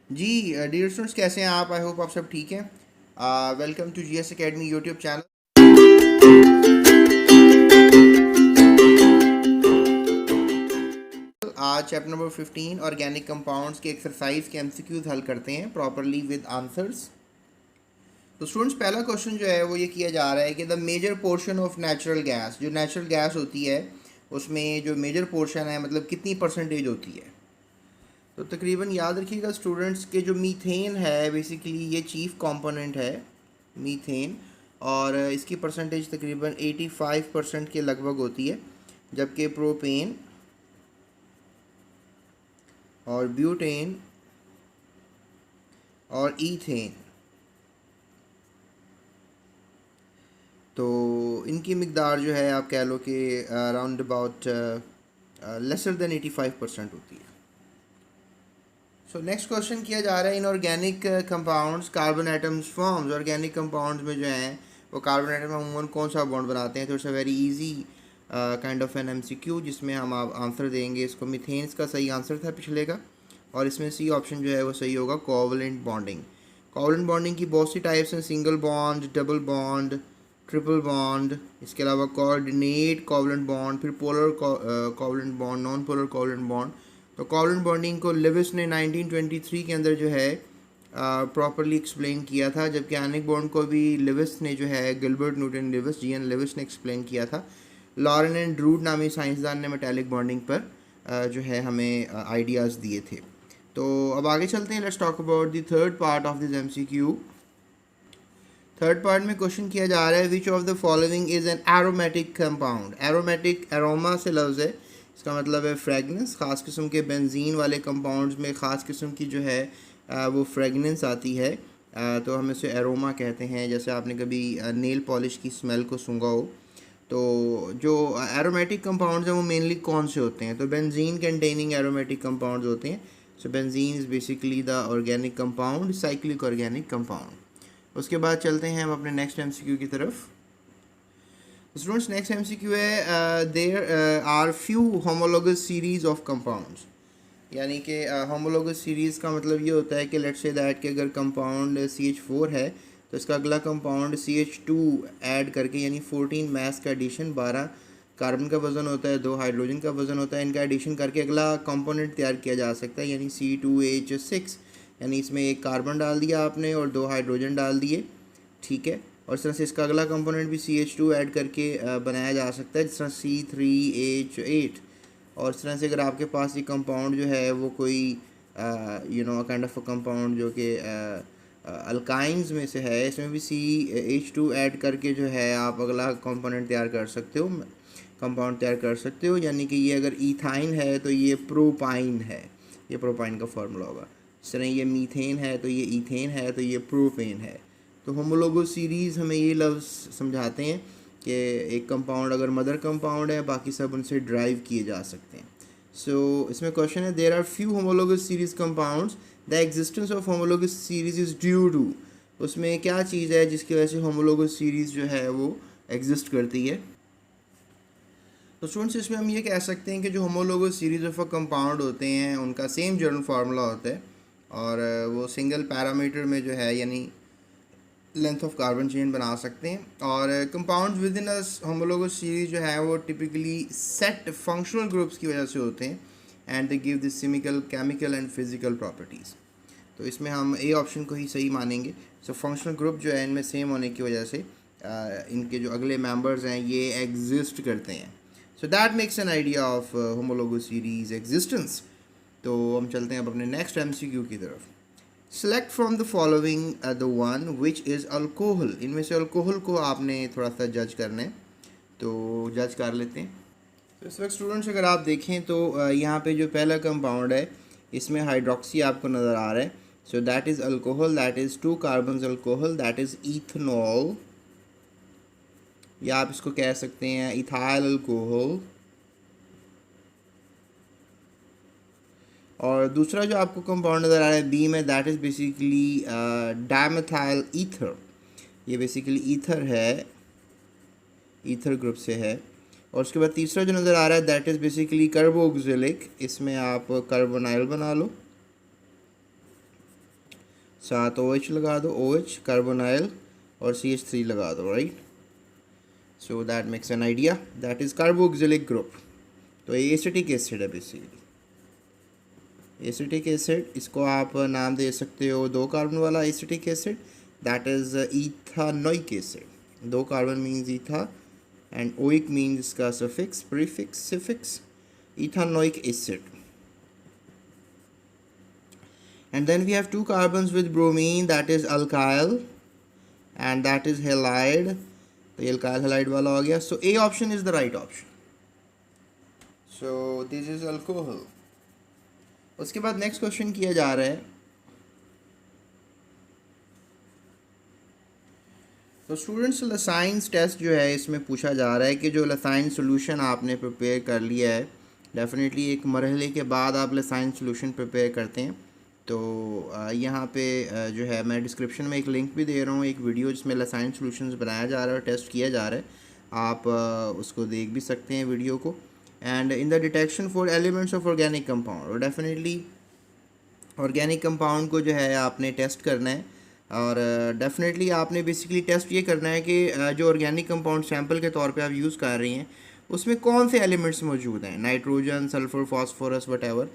जी dear students, कैसे हैं आप? आई होप आप सब ठीक हैं। Welcome to GS academy YouTube channel. आज चैप्टर नंबर 15 ऑर्गेनिक कंपाउंड्स के एक्सरसाइज के एमसीक्यूज हल करते हैं प्रॉपरली विद आंसर्स। तो स्टूडेंट्स, पहला क्वेश्चन जो है वो ये किया जा रहा है कि the major portion of natural gas, जो नेचुरल गैस होती है उसमें जो मेजर पोर्शन है मतलब कितनी परसेंटेज होती है। तो तकरीबन याद रखिएगा स्टूडेंट्स के जो मीथेन है बेसिकली ये चीफ कंपोनेंट है मीथेन, और इसकी परसेंटेज तकरीबन 85% के लगभग होती है, जबकि प्रोपेन और ब्यूटेन और ईथेन तो इनकी मिकदार जो है आप कह लो कि अराउंड अबाउट लेसर देन 85% होती है। सो नेक्स्ट क्वेश्चन किया जा रहा है in organic compounds carbon atoms forms. Organic compounds में जो हैं वो कार्बन एटम अमूमन कौन सा बॉन्ड बनाते हैं। तो it's a very easy kind of an MCQ जिसमें हम आप आंसर देंगे। इसको मिथेन्स का सही आंसर था पिछले का, और इसमें सी ऑप्शन जो है वो सही होगा, कोवलेंट बॉन्डिंग। कोवलेंट बॉन्डिंग की बहुत सी टाइप्स हैं, single bond, double bond, triple bond, इसके अलावा कोऑर्डिनेट कोवलेंट बॉन्ड, फिर polar covalent bond, non polar covalent bond. तो कोवलेंट बॉन्डिंग को लिविस ने 1923 के अंदर जो है प्रॉपरली एक्सप्लेन किया था, जबकि आयनिक बॉन्ड को भी लिविस ने जो है Gilbert Newton Lewis G N Lewis ने एक्सप्लेन किया था। लॉरेन एंड ड्रूड नामी साइंसदान ने मेटालिक बॉन्डिंग पर जो है हमें आइडियाज़ दिए थे। तो अब आगे चलते हैं। Let's talk about the third part of this MCQ. Third part में क्वेश्चन किया जा रहा है which of the following is an aromatic compound. Aromatic aroma से लफ्ज़ है, इसका मतलब है फ्रेगनेंस। ख़ास किस्म के बेंजीन वाले कंपाउंड्स में ख़ास किस्म की जो है वो फ्रेगनेंस आती है, तो हम इसे एरोमा कहते हैं। जैसे आपने कभी नेल पॉलिश की स्मेल को सूंघा हो। तो जो एरोमेटिक कंपाउंड्स हैं वो मेनली कौन से होते हैं? तो बेंजीन कंटेनिंग एरोमेटिक कंपाउंड्स होते हैं। सो benzene is basically the organic compound, cyclic organic compound. उसके बाद चलते हैं हम अपने नेक्स्ट एमसीक्यू की तरफ। स्टूडेंट्स, नेक्स्ट एमसीक्यू है there are few homologous series of compounds. यानी कि होमोलोगस सीरीज़ का मतलब ये होता है कि लेट्स से दैट कि अगर कंपाउंड CH4 है तो इसका अगला कंपाउंड CH2 ऐड करके, यानी 14 मास का एडिशन, 12 कार्बन का वज़न होता है, 2 हाइड्रोजन का वज़न होता है, इनका एडिशन करके अगला कंपोनेंट तैयार किया जा सकता है, यानी C2H6। यानी इसमें एक कार्बन डाल दिया आपने और 2 हाइड्रोजन डाल दिए, ठीक है। और इस तरह से इसका अगला कंपोनेंट भी CH2 ऐड करके बनाया जा सकता है, जिस तरह C3H8। और इस तरह से अगर आपके पास ये कंपाउंड जो है वो कोई काइंड ऑफ अ कंपाउंड जो कि अल्काइंस में से है, इसमें भी CH2 ऐड करके जो है आप अगला कंपोनेंट तैयार कर सकते हो, कंपाउंड तैयार कर सकते हो। यानी कि ये अगर ईथाइन है तो ये प्रोपाइन है, ये प्रोपाइन का फार्मूला होगा। इस तरह ये मीथेन है तो ये ईथेन है, तो ये प्रोपेन है। तो होमोलोगो सीरीज़ हमें ये लफ्ज़ समझाते हैं कि एक कंपाउंड अगर मदर कंपाउंड है बाकी सब उनसे ड्राइव किए जा सकते हैं। सो इसमें क्वेश्चन है there are few homologous series compounds the existence of homologous series is due to. उसमें क्या चीज़ है जिसकी वजह से होमोलोगस सीरीज़ जो है वो एग्जिस्ट करती है। तो स्टूडेंट्स, इसमें हम ये कह सकते हैं कि जो homologous series of a compound होते हैं उनका सेम जनरल फार्मूला होता है, और वो सिंगल पैरामीटर में जो है यानी लेंथ ऑफ कार्बन चेन बना सकते हैं। और compound with in a homologous series जो है वो टिपिकली सेट फंक्शनल ग्रुप्स की वजह से होते हैं, and they give this chemical chemical and physical properties. तो इसमें हम ए ऑप्शन को ही सही मानेंगे। सो फंक्शनल ग्रुप जो है इनमें सेम होने की वजह से इनके जो अगले मेंबर्स हैं ये एग्जिस्ट करते हैं। सो that makes an idea of homologous series existence. तो हम चलते हैं अब अपने नेक्स्ट एमसीक्यू की तरफ। Select from the following the one which is alcohol. इनमें से अल्कोहल को आपने थोड़ा सा जज करना है, तो जज कर लेते हैं। तो इस वक्त स्टूडेंट्स अगर आप देखें तो यहाँ पे जो पहला कंपाउंड है इसमें हाइड्रोक्सी आपको नज़र आ रहा है। सो that is alcohol, that is 2 carbon alcohol, that is ethanol, या आप इसको कह सकते हैं इथाइल अल्कोहल। और दूसरा जो आपको कंपाउंड नज़र आ रहा है बी में, that is basically dimethyl ether. ये बेसिकली ईथर है, ईथर ग्रुप से है। और उसके बाद तीसरा जो नज़र आ रहा है दैट इज़ बेसिकली कार्बोक्सिलिक, इसमें आप कार्बोनाइल बना लो। साथ OH लगा दो, OH कार्बोनाइल और CH3 लगा दो, right. So that makes an idea, that is carboxylic group. तो ये एसिटिक एसिड है बेसिकली, एसिटिक एसिड। इसको आप नाम दे सकते हो 2 कार्बन वाला acetic acid, that is ethanoic acid. 2 carbon means eth and oic means इसका suffix, prefix, suffix, ethanoic acid. And then we have 2 carbons with bromine, that is alkyl and that is halide. तो ये alkyl halide वाला हो गया. So A option is the right option. So this is alcohol. उसके बाद next question किया जा रहा है. तो स्टूडेंट्स लसाइंस टेस्ट जो है इसमें पूछा जा रहा है कि जो लसाइन सोल्यूशन आपने प्रिपेयर कर लिया है, डेफिनेटली एक मरहले के बाद आप लसाइन सोल्यूशन प्रिपेयर करते हैं. तो यहाँ पे जो है मैं डिस्क्रिप्शन में एक लिंक भी दे रहा हूँ, एक वीडियो जिसमें लसाइन सोल्यूशंस बनाया जा रहा है और टेस्ट किया जा रहा है. आप उसको देख भी सकते हैं वीडियो को. And in the detection for elements of organic compound, और डेफिनेटली ऑर्गेनिक कंपाउंड को जो है आपने टेस्ट करना है. और डेफिनेटली आपने बेसिकली टेस्ट ये करना है कि जो ऑर्गेनिक कंपाउंड सैंपल के तौर पे आप यूज़ कर रही हैं उसमें कौन से एलिमेंट्स मौजूद हैं, नाइट्रोजन, सल्फर, फास्फोरस, वटेवर.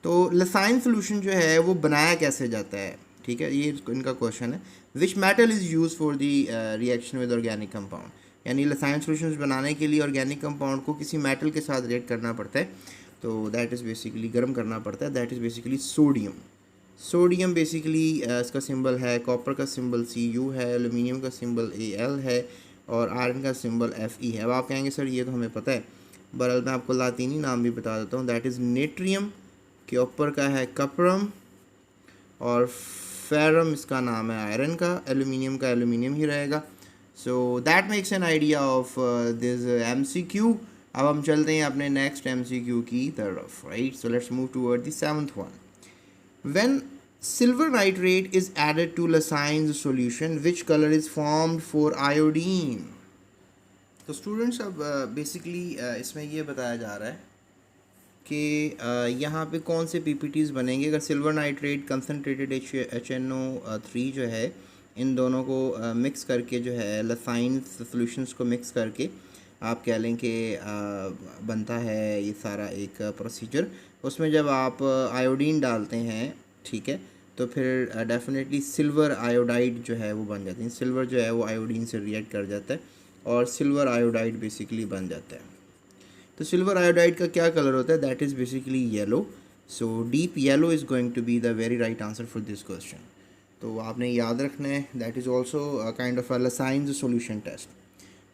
तो लसाइन सोल्यूशन जो है वो बनाया कैसे जाता है, ठीक है, ये इनका क्वेश्चन है. Which metal is use for the reaction with organic compound, यानी लसाइन सोल्यूशन बनाने के लिए ऑर्गेनिक कंपाउंड को किसी मेटल के साथ रिएक्ट करना पड़ता है. तो दैट इज़ बेसिकली गर्म करना पड़ता है, that is basically sodium. Sodium basically इसका सिंबल है, कॉपर का सिंबल Cu है, एल्यूमिनियम का सिंबल Al है और आयरन का सिंबल Fe है. अब आप कहेंगे सर ये तो हमें पता है, बहरहाल मैं आपको लातीनी नाम भी बता देता हूँ. दैट इज़ नेट्रियम, कॉपर का है कपरम और फेरम इसका नाम है आयरन का, एल्यूमिनियम का एल्यूमिनियम ही रहेगा. सो that makes an idea of this MCQ. अब हम चलते हैं अपने नेक्स्ट MCQ की तरफ, right. So let's move toward the 7th one. When silver nitrate is added to Lassane's solution, which color is formed for iodine? तो students अब basically इसमें ये बताया जा रहा है कि यहाँ पे कौन से PPTs बनेंगे अगर सिल्वर नाइट्रेट कंसनट्रेटेड HNO3 जो है इन दोनों को मिक्स करके जो है लसाइन सॉल्यूशंस को मिक्स करके आप कह लें कि बनता है ये सारा एक प्रोसीजर. उसमें जब आप आयोडीन डालते हैं, ठीक है, तो फिर डेफिनेटली सिल्वर आयोडाइड जो है वो बन जाती है. सिल्वर जो है वो आयोडीन से रिएक्ट कर जाता है और सिल्वर आयोडाइड बेसिकली बन जाता है. तो सिल्वर आयोडाइड का क्या कलर होता है, that is basically yellow. So deep yellow is going to be the very right answer for this question. तो आपने याद रखना है, that is also kind of a Lassaigne's solution test.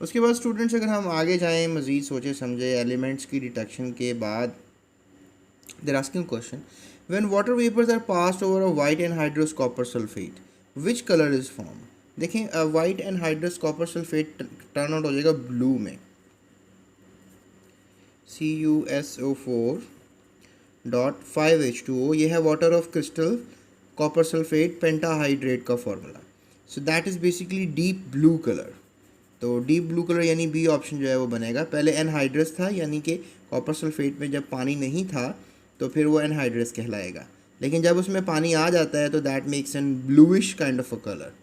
उसके बाद स्टूडेंट्स अगर हम आगे जाएँ, मज़ीद सोचे समझे एलिमेंट्स की डिटेक्शन के बाद, they're asking question, when water vapours are passed over a white anhydrous copper sulphate, which colour is form. देखें white anhydrous copper sulphate turn out हो जाएगा ब्लू में, CuSO4.5H2O. ये है water of crystal copper sulphate pentahydrate का formula. So that is basically deep blue colour. तो deep blue colour यानी B option जो है वो बनेगा. पहले एनहाइड्रस था, यानी कि कॉपर सल्फेट में जब पानी नहीं था तो फिर वो एनहाइड्रस कहलाएगा, लेकिन जब उसमें पानी आ जाता है तो that makes an bluish kind of a colour.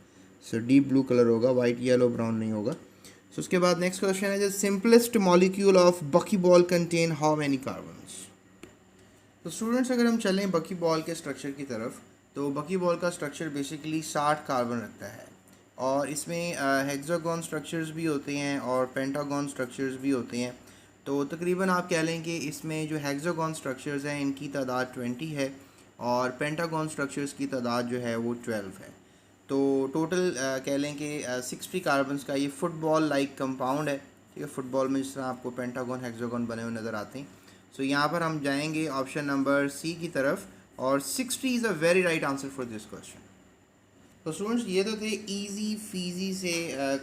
So deep blue colour होगा, वाइट येलो ब्राउन नहीं होगा. सो उसके बाद नेक्स्ट क्वेश्चन है, the simplest molecule of buckyball contain how many carbons. तो स्टूडेंट्स अगर हम चलें बकीबॉल के स्ट्रक्चर की तरफ, तो बकीबॉल का स्ट्रक्चर बेसिकली 60 कार्बन रखता है और इसमें हेक्सागोन स्ट्रक्चर्स भी होते हैं और पेंटागोन स्ट्रक्चर्स भी होते हैं. तो तकरीबन आप कह लें कि इसमें जो हेक्सागोन स्ट्रक्चर्स हैं इनकी तादाद 20 है और पेंटागोन स्ट्रक्चर्स की तादाद जो है वो 12 है. तो टोटल कह लें कि 60 कार्बन्स का ये फुटबॉल लाइक कंपाउंड है, ठीक है. फुटबॉल में जिस तरह आपको पेंटागोन हेक्सागोन बने हुए नज़र आते हैं. सो यहाँ पर हम जाएंगे ऑप्शन नंबर C की तरफ और 60 is a very right answer for this question. तो स्टूडेंट्स ये तो थे इजी फीजी से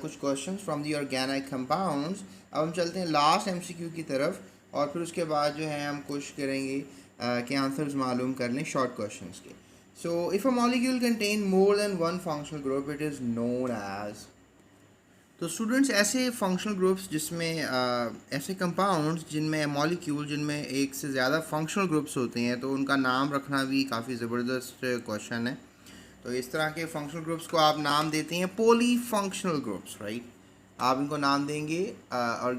कुछ questions from the organic compounds. अब हम चलते हैं लास्ट MCQ की तरफ और फिर उसके बाद जो है हम कोशिश करेंगे कि आंसर्स मालूम कर लें शॉर्ट क्वेश्चंस के. So if a molecule contain more than one functional group it is known as. तो स्टूडेंट्स ऐसे फंक्शनल ग्रुप्स जिसमें ऐसे कंपाउंड्स जिनमें मॉलिक्यूल जिनमें एक से ज़्यादा फंक्शनल ग्रुप्स होते हैं, तो उनका नाम रखना भी काफ़ी ज़बरदस्त क्वेश्चन है. तो इस तरह के फंक्शनल ग्रुप्स को आप नाम देते हैं पॉली फंक्शनल ग्रुप्स, राइट। आप इनको नाम देंगे और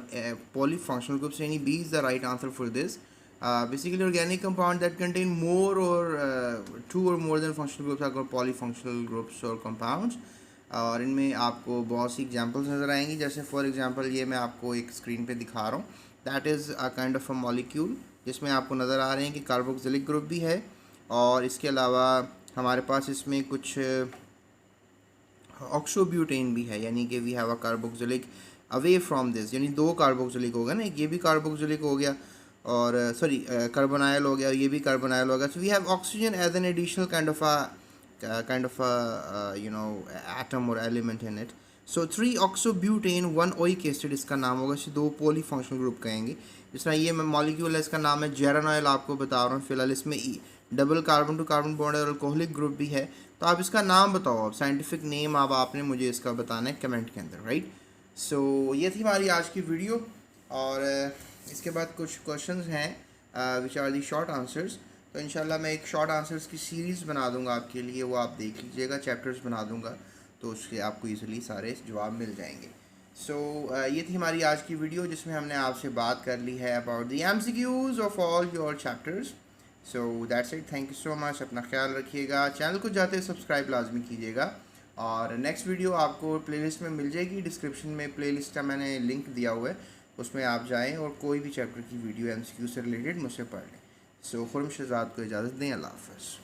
पॉली फंक्शनल ग्रुप्स, यानी B is the right answer for this. Basically organic compound that contain more और टू और more than functional groups are called poly functional groups और कंपाउंड्स। और इनमें आपको बहुत सी एग्जांपल्स नज़र आएंगी, जैसे फॉर एग्जांपल ये मैं आपको एक स्क्रीन पे दिखा रहा हूँ, that is a kind of a molecule, जिसमें आपको नज़र आ रहे हैं कि कार्बोक्सिलिक ग्रुप भी है, और इसके अलावा हमारे पास इसमें कुछ ऑक्सोब्यूटेन भी है, यानी कि we have a carboxylic away from this, यानी दो कार्बोक्सिलिक होगा ना, ये भी कार्बोक्सिलिक हो गया और सॉरी कार्बोनाइल हो गया, ये भी कार्बोनाइल हो गया। So we have oxygen as an additional kind of a atom or element in it. So 3 oxobutane 1 oic acid इसका नाम होगा, इसे दो पोली फंक्शनल ग्रुप कहेंगे। जिस तरह ये मैं मॉलिक्यूल है, इसका नाम है जेरानॉयल, आपको बता रहा हूँ फिलहाल। इसमें double carbon to carbon bond और अल्कोहलिक ग्रुप भी है। तो आप इसका नाम बताओ, आप साइंटिफिक नेम अब आपने मुझे इसका बताना है कमेंट के अंदर, राइट। सो ये थी हमारी आज की वीडियो, और इसके बाद कुछ क्वेश्चंस हैं which are the short answers. तो इंशाल्लाह मैं एक शॉर्ट आंसर्स की सीरीज़ बना दूंगा आपके लिए, वो आप देख लीजिएगा, चैप्टर्स बना दूंगा, तो उसके आपको इजीली सारे जवाब मिल जाएंगे। सो ये थी हमारी आज की वीडियो, जिसमें हमने आपसे बात कर ली है about the MCQs of all your chapters. So that's it, thank you so much, अपना ख्याल रखिएगा, चैनल को जाते सब्सक्राइब लाजमी कीजिएगा, और नेक्स्ट वीडियो आपको प्लेलिस्ट में मिल जाएगी, डिस्क्रिप्शन में प्लेलिस्ट का मैंने लिंक दिया हुआ है, उसमें आप जाएँ और कोई भी चैप्टर की वीडियो MCQ से रिलेटेड मुझसे पढ़ लें। सो खुरम शहजाद को इजाज़त दें, अल्लाह हाफ़िज़।